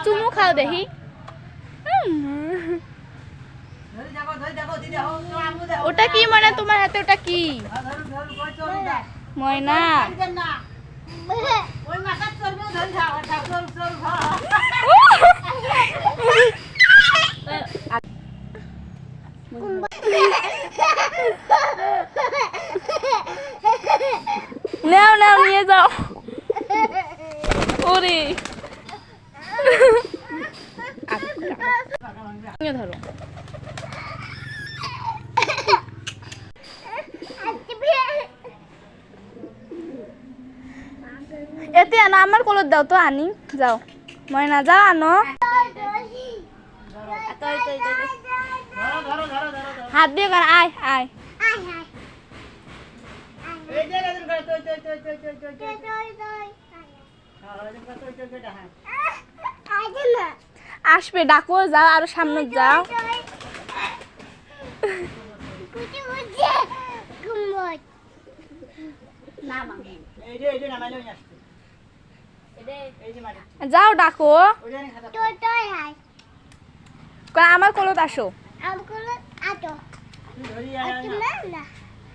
চুমু খাও দেখি ওটা কি মানে তোমার হাতে ওটা কি ময়না নাও নাও নিয়ে যাও ওরে ধরো এতে আনো আমার কলর দাও তো আনি যাও ময়না যাও আনো হাত দিয়ে কর আয় আয় আসবে ডাকো যাও আরো সামনে যাও যাও ডাকো আমার কলত আসো